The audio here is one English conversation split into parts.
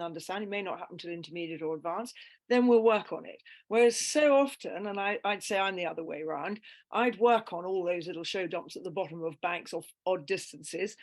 understand, it may not happen till intermediate or advanced, then we'll work on it. Whereas so often, and I'd say I'm the other way around, I'd work on all those little show dumps at the bottom of banks off odd distances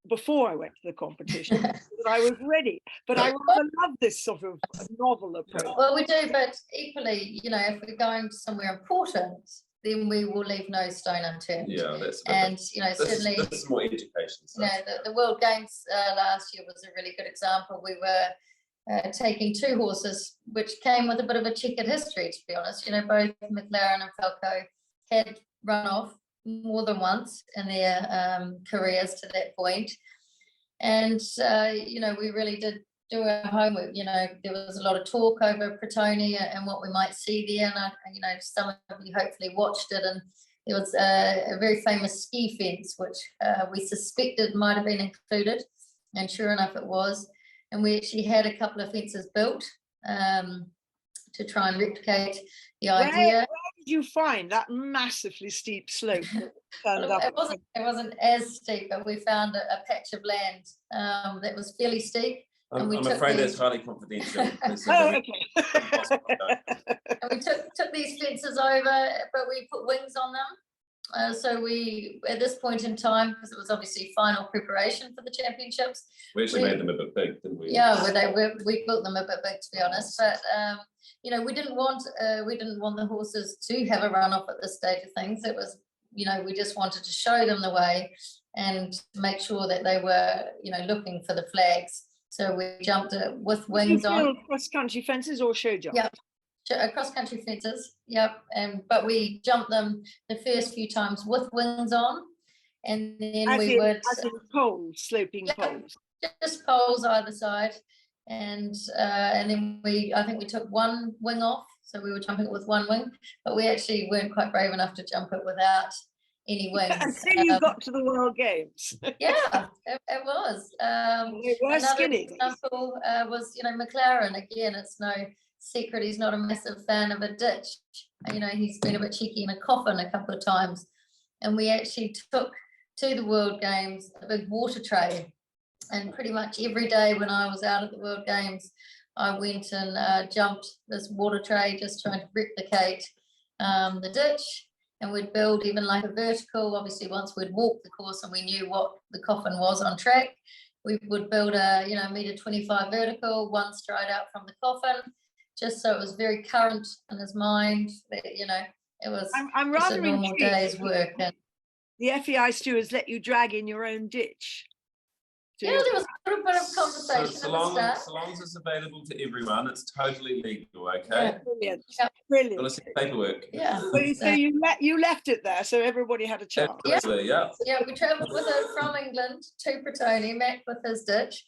before I went to the competition, that I was ready. But I rather love this sort of novel approach. Well, we do, but equally, you know, if we're going somewhere important, then we will leave no stone unturned. Yeah, that's good. And, you know, certainly this is more education. You know, the World Games last year was a really good example. We were taking two horses which came with a bit of a checkered history, to be honest. You know, both McLaren and Falco had run off more than once in their careers to that point. And, you know, we really did do our homework. You know, there was a lot of talk over Pretoni and what we might see there. And, you know, some of you hopefully watched it. And there was a very famous ski fence, which we suspected might have been included. And sure enough, it was. And we actually had a couple of fences built to try and replicate the idea. Where did you find that massively steep slope? It wasn't as steep, but we found a patch of land that was fairly steep. I'm afraid that's highly confidential. Oh, okay. And we took these fences over, but we put wings on them. So we, at this point in time, because it was obviously final preparation for the championships, we actually made them a bit big, didn't we? Yeah, we built them a bit big, to be honest. But you know, we didn't want the horses to have a run off at this stage of things. It was, you know, we just wanted to show them the way and make sure that they were, you know, looking for the flags. So we jumped it with wings on. Cross-country fences or show jumps? Yep, cross-country fences. Yep, but we jumped them the first few times with wings on, and then as in poles, sloping poles. Just poles either side, and then I think we took one wing off, so we were jumping it with one wing, but we actually weren't quite brave enough to jump it without any wings. Until you got to the World Games. Yeah, it was. It was skinny. Another example was, you know, McLaren. Again, it's no secret he's not a massive fan of a ditch. You know, he's been a bit cheeky in a coffin a couple of times. And we actually took to the World Games a big water tray. And pretty much every day when I was out at the World Games, I went and jumped this water tray, just trying to replicate the ditch. And we'd build even like a vertical. Obviously, once we'd walked the course and we knew what the coffin was on track, we would build a, you know, 1.25 meter vertical, one stride out from the coffin, just so it was very current in his mind. That, you know, it was I'm rather a normal day's work. And the FEI stewards let you drag in your own ditch. Yeah, there was a little bit of conversation so long as it's available to everyone, it's totally legal, okay? Yeah, brilliant. Yeah. Brilliant. Got to see paperwork. Yeah. So you left it there, so everybody had a chance. Absolutely, yeah. Yeah, we travelled with it from England to Pretoni, Mac with his ditch,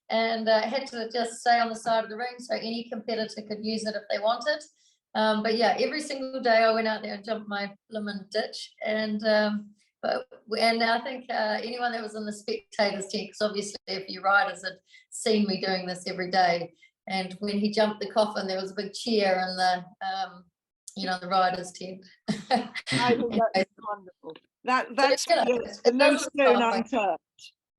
and had to just stay on the side of the ring so any competitor could use it if they wanted. But yeah, every single day I went out there and jumped my lemon ditch, and I think anyone that was in the spectators tent, because obviously a few riders had seen me doing this every day, and when he jumped the coffin, there was a big cheer in the, you know, the riders tent. I think that's wonderful. That's the no stone unturned.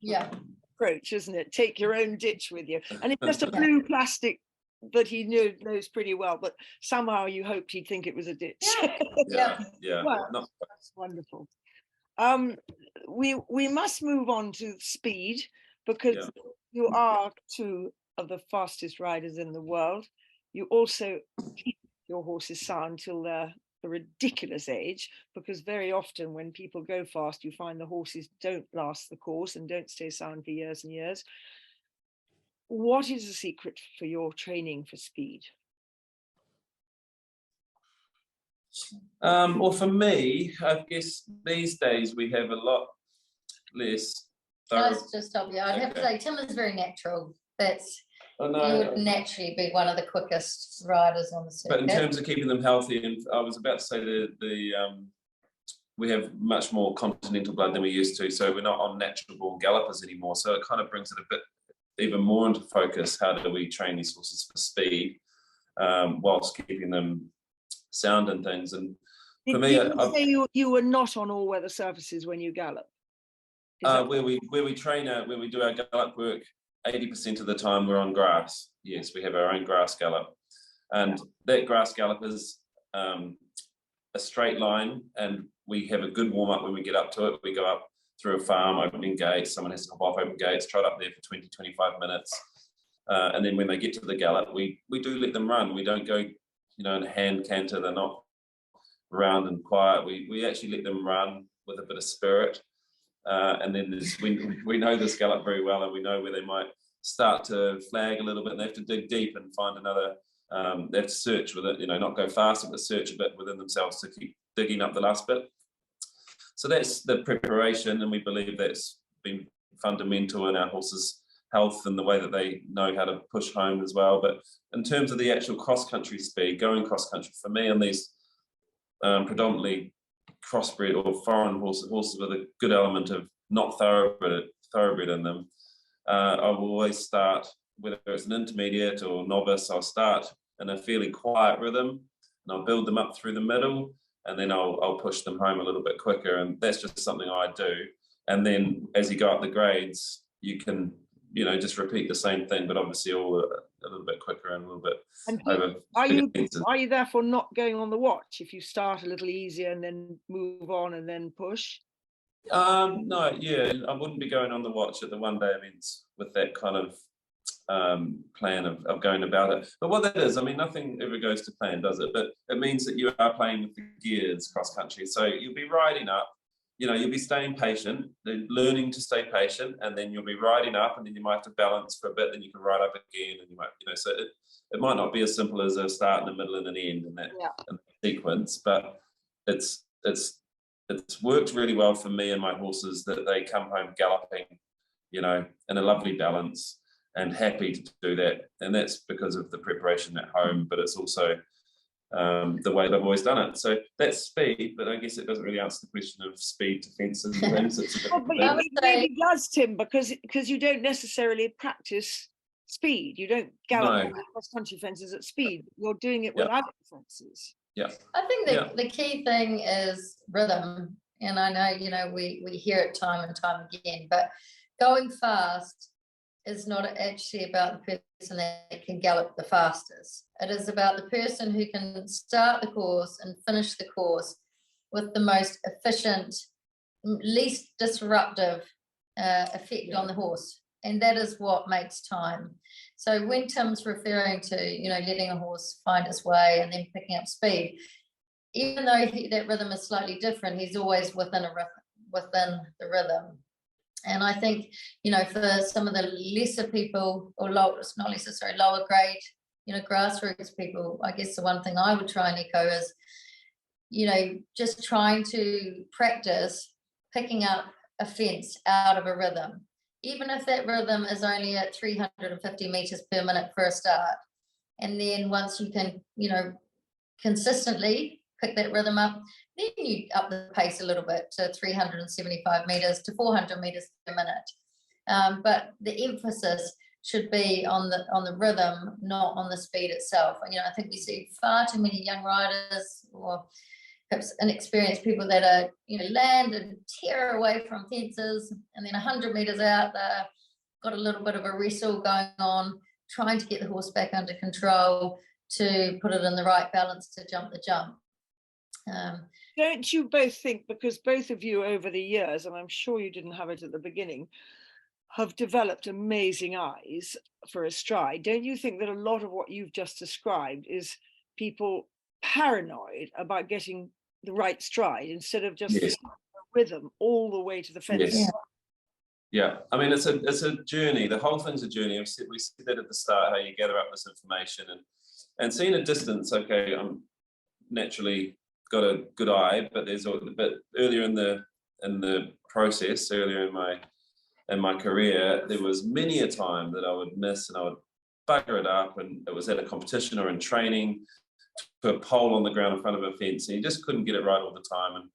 Yeah. Approach, isn't it? Take your own ditch with you, and it's just a blue plastic that he knows pretty well, but somehow you hoped he'd think it was a ditch. Yeah. Well, that's wonderful. We must move on to speed, because you are two of the fastest riders in the world. You also keep your horses sound till they're a ridiculous age, because very often when people go fast, you find the horses don't last the course and don't stay sound for years and years. What is the secret for your training for speed? Well, for me, I guess these days we have a lot less. I'd have to say Tim is very natural. He would naturally be one of the quickest riders on the circuit. But in terms of keeping them healthy, and I was about to say we have much more continental blood than we used to, so we're not on natural born gallopers anymore. So it kind of brings it a bit even more into focus. How do we train these horses for speed whilst keeping them sound and things? And for me, you say you were not on all weather surfaces when you gallop? Where we train where we do our gallop work, 80% of the time we're on grass. Yes, we have our own grass gallop. And that grass gallop is a straight line, and we have a good warm-up when we get up to it. We go up through a farm, opening gates, someone has to hop off open gates, trot up there for 20, 25 minutes. And then when they get to the gallop, we do let them run. We don't go, in a hand canter. They're not round and quiet. We actually let them run with a bit of spirit. And then we know this gallop very well, and we know where they might start to flag a little bit, and they have to dig deep and find another. They have to search with it, not go faster, but search a bit within themselves to keep digging up the last bit. So that's the preparation, and we believe that's been fundamental in our horses' health and the way that they know how to push home as well. But in terms of the actual cross-country speed, going cross-country, for me on these predominantly crossbred or foreign horses with a good element of not thoroughbred in them, I will always start, whether it's an intermediate or novice, I'll start in a fairly quiet rhythm, and I'll build them up through the middle, and then I'll push them home a little bit quicker. And that's just something I do. And then as you go up the grades, you can, just repeat the same thing, but obviously all a little bit quicker and a little bit over. Are you therefore not going on the watch if you start a little easier and then move on and then push? No, I wouldn't be going on the watch at the one-day events with that kind of plan of going about it. But what that is, nothing ever goes to plan, does it? But it means that you are playing with the gears cross-country. So you'll be riding up, you'll be staying patient, learning to stay patient, and then you'll be riding up, and then you might have to balance for a bit, then you can ride up again, and you might, so it might not be as simple as a start and a middle and an end in that sequence, but it's worked really well for me and my horses, that they come home galloping, in a lovely balance and happy to do that. And that's because of the preparation at home, but it's also the way that I've always done it. So that's speed, but I guess it doesn't really answer the question of speed to fences and things. It's a different thing. It really does, Tim, because you don't necessarily practice speed. You don't gallop cross-country fences at speed. You're doing it without fences. Yeah. I think the key thing is rhythm. And I know, we hear it time and time again, but going fast is not actually about the person that can gallop the fastest. It is about the person who can start the course and finish the course with the most efficient, least disruptive effect on the horse. And that is what makes time. So when Tim's referring to, letting a horse find its way and then picking up speed, even though that rhythm is slightly different, he's always within the rhythm. And I think, for some of the lesser people, or lower grade, grassroots people, I guess the one thing I would try and echo is, just trying to practice picking up a fence out of a rhythm, even if that rhythm is only at 350 meters per minute for a start. And then once you can, consistently pick that rhythm up, then you up the pace a little bit to 375 meters to 400 meters per minute. But the emphasis should be on the rhythm, not on the speed itself. I think we see far too many young riders, or perhaps inexperienced people, that are, land and tear away from fences, and then 100 meters out, they've got a little bit of a wrestle going on, trying to get the horse back under control to put it in the right balance to jump the jump. Don't you both think, because both of you over the years, and I'm sure you didn't have it at the beginning, have developed amazing eyes for a stride, don't you think that a lot of what you've just described is people paranoid about getting the right stride instead of just rhythm all the way to the fence? Yes. Yeah, it's a journey. The whole thing's a journey. We said that at the start, how you gather up this information and seeing a distance. Okay, I'm naturally got a good eye, but there's a bit earlier in the process, earlier in my career, there was many a time that I would miss and I would bugger it up, and it was at a competition or in training, to a pole on the ground in front of a fence, and you just couldn't get it right all the time, and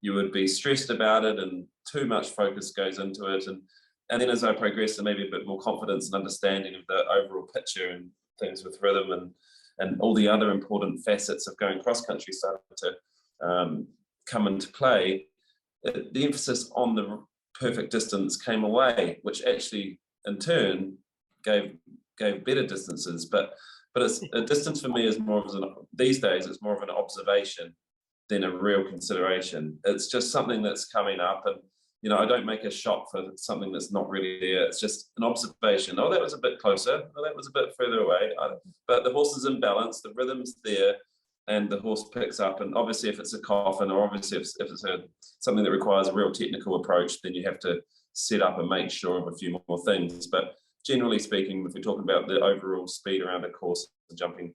you would be stressed about it, and too much focus goes into it, and then as I progressed, and maybe a bit more confidence and understanding of the overall picture and things with rhythm and all the other important facets of going cross-country started to come into play, the emphasis on the perfect distance came away, which actually in turn gave better distances, but it's a distance for me is more of these days it's more of an observation than a real consideration. It's just something that's coming up, and you know, I don't make a shot for something that's not really there. It's just an observation. Oh, that was a bit closer. Oh, that was a bit further away. But the horse is in balance, the rhythm's there, and the horse picks up. And obviously, if it's a coffin, or obviously if it's something that requires a real technical approach, then you have to set up and make sure of a few more things. But generally speaking, if we're talking about the overall speed around a course, jumping,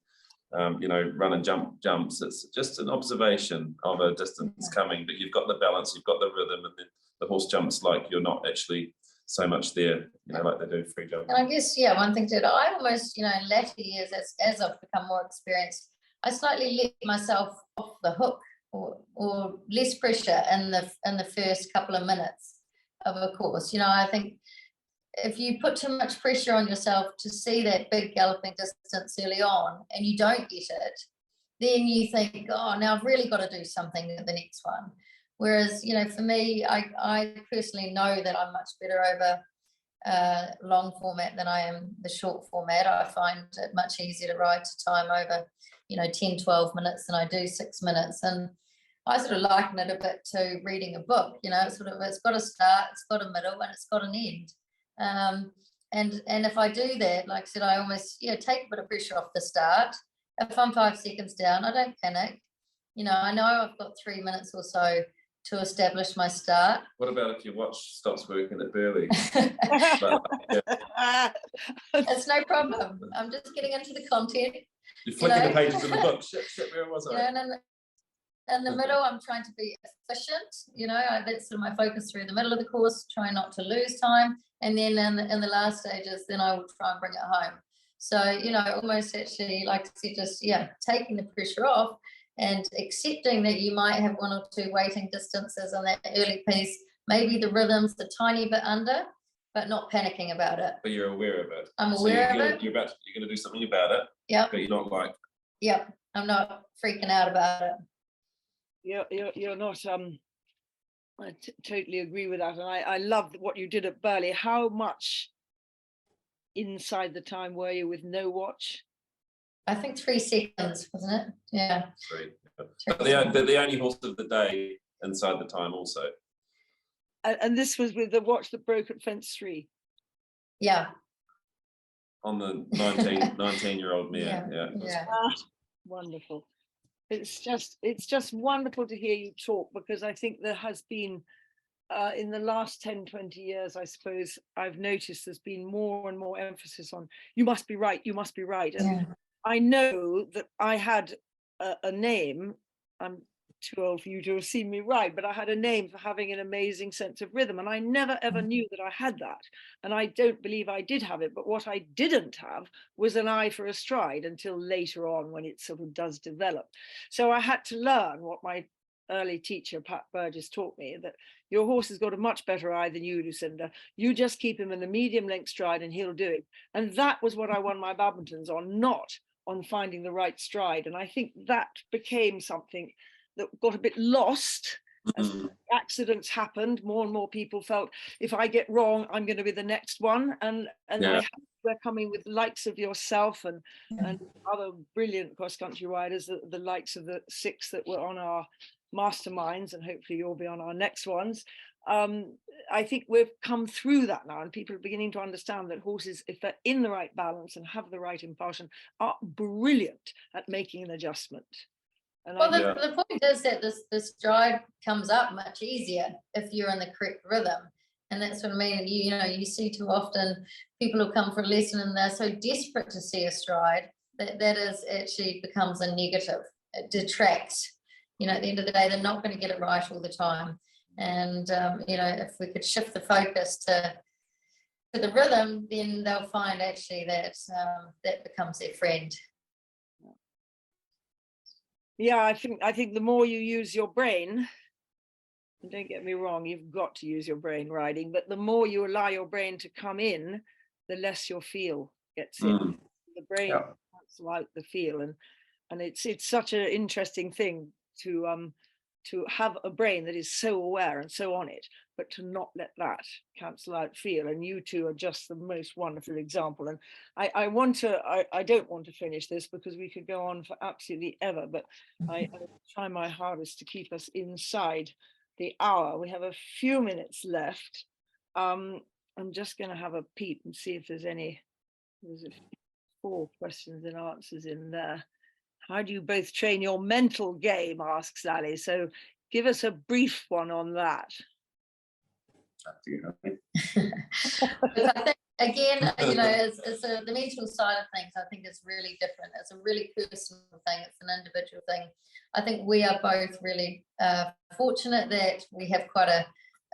you know, run and jumps, it's just an observation of a distance coming, but you've got the balance, you've got the rhythm, and then the horse jumps like you're not actually so much there, you know, like they do free jumping. And I guess, yeah, one thing that I almost, you know, in latter years, as I've become more experienced, I slightly let myself off the hook, or less pressure in the first couple of minutes of a course. You know, I think if you put too much pressure on yourself to see that big galloping distance early on and you don't get it, then you think, oh, now I've really got to do something at the next one. Whereas, you know, for me, I personally know that I'm much better over long format than I am the short format. I find it much easier to ride to time over, you know, 10, 12 minutes than I do 6 minutes. And I sort of liken it a bit to reading a book. You know, it's got a start, it's got a middle, and it's got an end. And if I do that, like I said, I almost take a bit of pressure off the start. If I'm 5 seconds down, I don't panic. You know, I know I've got 3 minutes or so to establish my start. What about if your watch stops working at Burley? It's no problem. I'm just getting into the content. You're flicking the pages of the book. Shit, where was I? You know, in the middle, I'm trying to be efficient. You know, that's sort of my focus through the middle of the course, trying not to lose time. And then in the last stages, then I will try and bring it home. So, you know, almost actually, like I said, just, taking the pressure off and accepting that you might have 1 or 2 waiting distances on that early piece. Maybe the rhythm's a tiny bit under, but not panicking about it. But you're aware of it. I'm aware of it. You're going to do something about it. Yeah. But you're not like. Yeah, I'm not freaking out about it. You're not. I totally agree with that, and I love what you did at Burley. How much inside the time were you with no watch? I think 3 seconds, wasn't it? Yeah. 3. But the only horse of the day inside the time also. And this was with the watch that broke at fence 3. Yeah. On the 19-year-old mare. Yeah. Wonderful. It's just wonderful to hear you talk, because I think there has been in the last 10, 20 years, I suppose, I've noticed there's been more and more emphasis on you must be right, you must be right. And I know that I had a name. I'm too old for you to have seen me ride, but I had a name for having an amazing sense of rhythm, and I never ever knew that I had that, and I don't believe I did have it. But what I didn't have was an eye for a stride until later on, when it sort of does develop. So I had to learn what my early teacher Pat Burgess taught me, that your horse has got a much better eye than you, Lucinda. You just keep him in a medium length stride and he'll do it. And that was what I won my badmintons on, not on finding the right stride. And I think that became something that got a bit lost as accidents happened. More and more people felt, if I get wrong, I'm going to be the next one. And we're coming with the likes of yourself and other brilliant cross-country riders, the likes of the 6 that were on our masterminds, and hopefully you'll be on our next ones. I think we've come through that now, and people are beginning to understand that horses, if they're in the right balance and have the right impulsion, are brilliant at making an adjustment. And the point is that the stride comes up much easier if you're in the correct rhythm. And that's what I mean. You know, you see too often people who come for a lesson and they're so desperate to see a stride that is actually becomes a negative. It detracts. You know, at the end of the day, they're not going to get it right all the time. And, you know, if we could shift the focus to the rhythm, then they'll find actually that that becomes their friend. Yeah, I think the more you use your brain, and don't get me wrong, you've got to use your brain riding, but the more you allow your brain to come in, the less your feel gets in. The brain wants to like the feel, and it's such an interesting thing to have a brain that is so aware and so on it, but to not let that cancel out feel. And you two are just the most wonderful example. And I don't want to finish this because we could go on for absolutely ever, but I try my hardest to keep us inside the hour. We have a few minutes left. I'm just going to have a peep and see if there's 4 questions and answers in there. How do you both train your mental game, asks Sally. So give us a brief one on that. Look, I think, again, you know, the mental side of things, I think is really different. It's a really personal thing. It's an individual thing. I think we are both really fortunate that we have quite a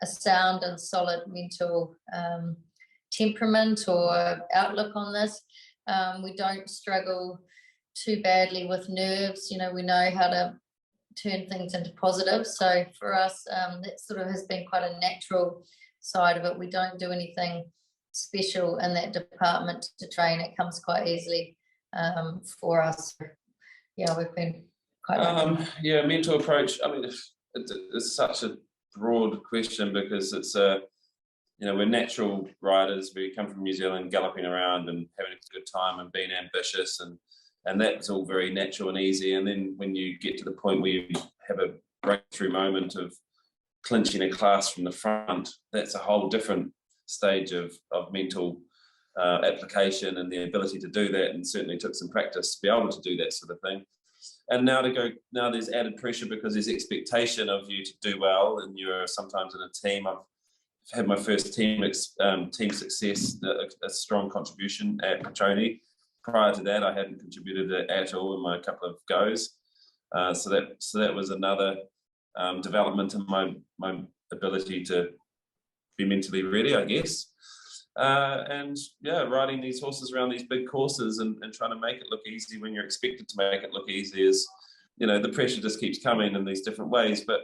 sound and solid mental temperament or outlook on this. We don't struggle too badly with nerves. You know, we know how to turn things into positive. So for us, that sort of has been quite a natural side of it. We don't do anything special in that department to train. It comes quite easily for us. Yeah, we've been quite yeah, mental approach. I mean, it's such a broad question because it's you know, we're natural riders. We come from New Zealand, galloping around and having a good time and being ambitious, and that's all very natural and easy. And then when you get to the point where you have a breakthrough moment of clinching a class from the front, that's a whole different stage of mental application and the ability to do that. And certainly took some practice to be able to do that sort of thing. And now there's added pressure because there's expectation of you to do well, and you're sometimes in a team. I've had my first team success, a strong contribution at Petroni. Prior to that, I hadn't contributed at all in my couple of goes. So that was another development in my ability to be mentally ready, I guess. And yeah, riding these horses around these big courses and trying to make it look easy when you're expected to make it look easy is, you know, the pressure just keeps coming in these different ways. But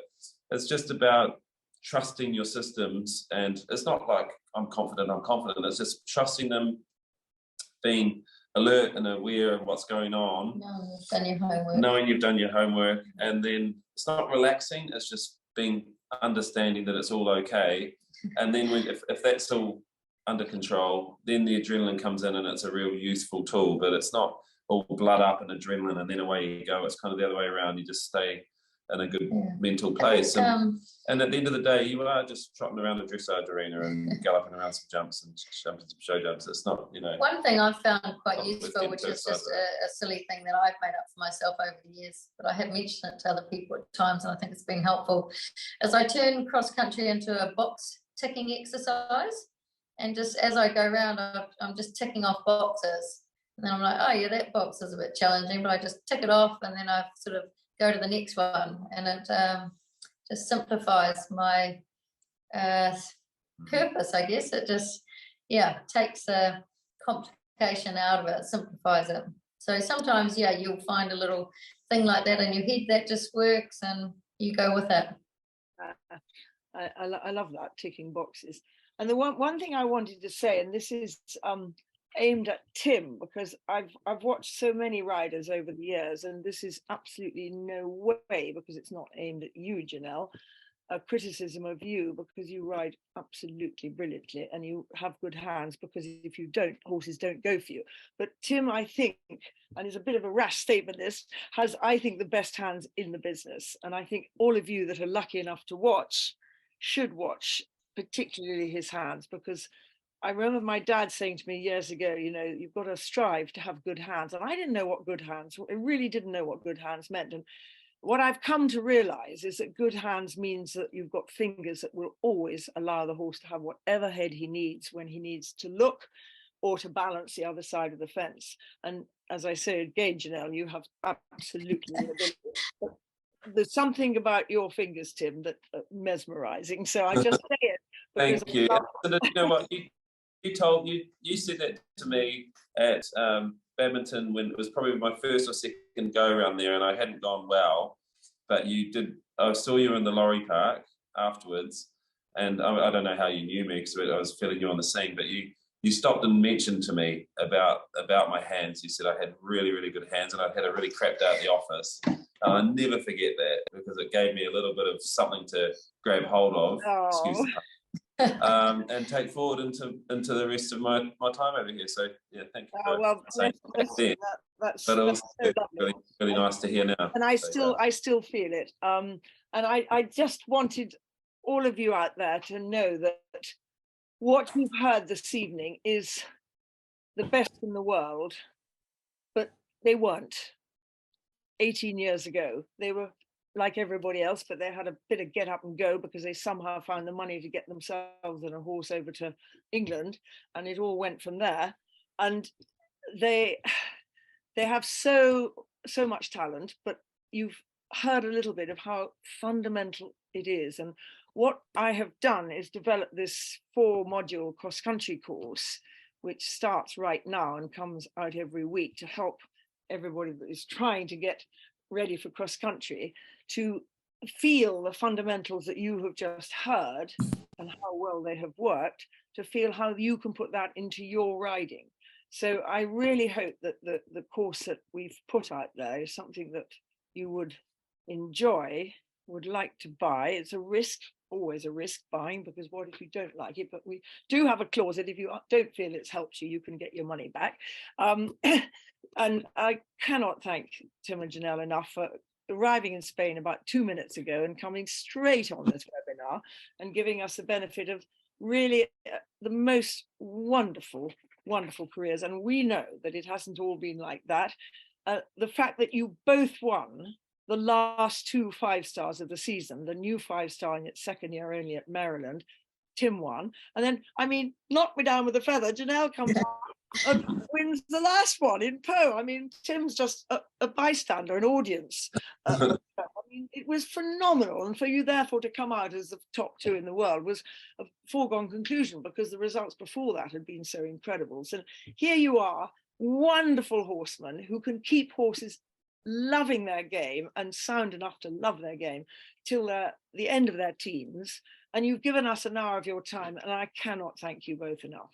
it's just about trusting your systems, and it's not like I'm confident. It's just trusting them, being alert and aware of what's going on, knowing you've done your homework, and then it's not relaxing, it's just being understanding that it's all okay. And then if that's all under control, then the adrenaline comes in and it's a real useful tool, but it's not all blood up and adrenaline and then away you go. It's kind of the other way around. You just stay in a good mental place. And at the end of the day, you are just trotting around the dressage arena and galloping around some jumps and jumping some show jumps. It's not, you know. One thing I've found quite useful, which is just a silly thing that I've made up for myself over the years, but I have mentioned it to other people at times, and I think it's been helpful, is I turn cross country into a box ticking exercise. And just as I go around, I'm just ticking off boxes. And then I'm like, oh yeah, that box is a bit challenging, but I just tick it off and then I sort of go to the next one. And it just simplifies my purpose, I guess. It just, takes the complication out of it, simplifies it. So sometimes, you'll find a little thing like that in your head that just works and you go with it. I love that, ticking boxes. And the one thing I wanted to say, and this is aimed at Tim, because I've watched so many riders over the years, and this is absolutely no way, because it's not aimed at you, Jonelle, a criticism of you, because you ride absolutely brilliantly and you have good hands, because if you don't, horses don't go for you. But Tim, I think, and it's a bit of a rash statement, this has, I think, the best hands in the business. And I think all of you that are lucky enough to watch should watch particularly his hands, because I remember my dad saying to me years ago, you know, you've got to strive to have good hands. And I didn't know what good hands, I really didn't know what good hands meant. And what I've come to realize is that good hands means that you've got fingers that will always allow the horse to have whatever head he needs when he needs to look or to balance the other side of the fence. And as I say again, Jonelle, you have absolutely the ability. There's something about your fingers, Tim, that mesmerizing. So I just say it. Thank you. You know what? You said that to me at badminton when it was probably my first or second go around there, and I hadn't gone well. But you did. I saw you in the lorry park afterwards, and I don't know how you knew me because I was feeling you on the scene. But you stopped and mentioned to me about my hands. You said I had really, really good hands, and I'd had a really crap day at the office. And I'll never forget that, because because it gave me a little bit of something to grab hold of. Excuse Oh, the and take forward into the rest of my time over here. So yeah, thank you for well, saying bless that you. then. That's But also so lovely. really, really nice to hear now. And I So, still feel it. And I just wanted all of you out there to know that what you've heard this evening is the best in the world, but they weren't 18 years ago. They were like everybody else, but they had a bit of get up and go because they somehow found the money to get themselves and a horse over to England, and it all went from there. And they have so much talent, but you've heard a little bit of how fundamental it is. And what I have done is develop this 4-module cross-country course, which starts right now and comes out every week to help everybody that is trying to get ready for cross-country to feel the fundamentals that you have just heard and how well they have worked, to feel how you can put that into your riding. So I really hope that the course that we've put out there is something that you would enjoy, would like to buy. It's a risk, always a risk buying, because what if you don't like it? But we do have a clause that if you don't feel it's helped you, you can get your money back. And I cannot thank Tim and Jonelle enough for arriving in Spain about 2 minutes ago and coming straight on this webinar and giving us the benefit of really the most wonderful careers. And we know that it hasn't all been like that. The fact that you both won the last 2 5-stars of the season, the new 5-star in its second year only at Maryland, Tim won. And then, I mean, knock me down with a feather, Jonelle comes and wins the last one in Po. I mean, Tim's just a bystander, an audience. I mean, it was phenomenal. And for you, therefore, to come out as the top 2 in the world was a foregone conclusion, because the results before that had been so incredible. So here you are, wonderful horsemen who can keep horses loving their game and sound enough to love their game till the end of their teens. And you've given us an hour of your time, and I cannot thank you both enough.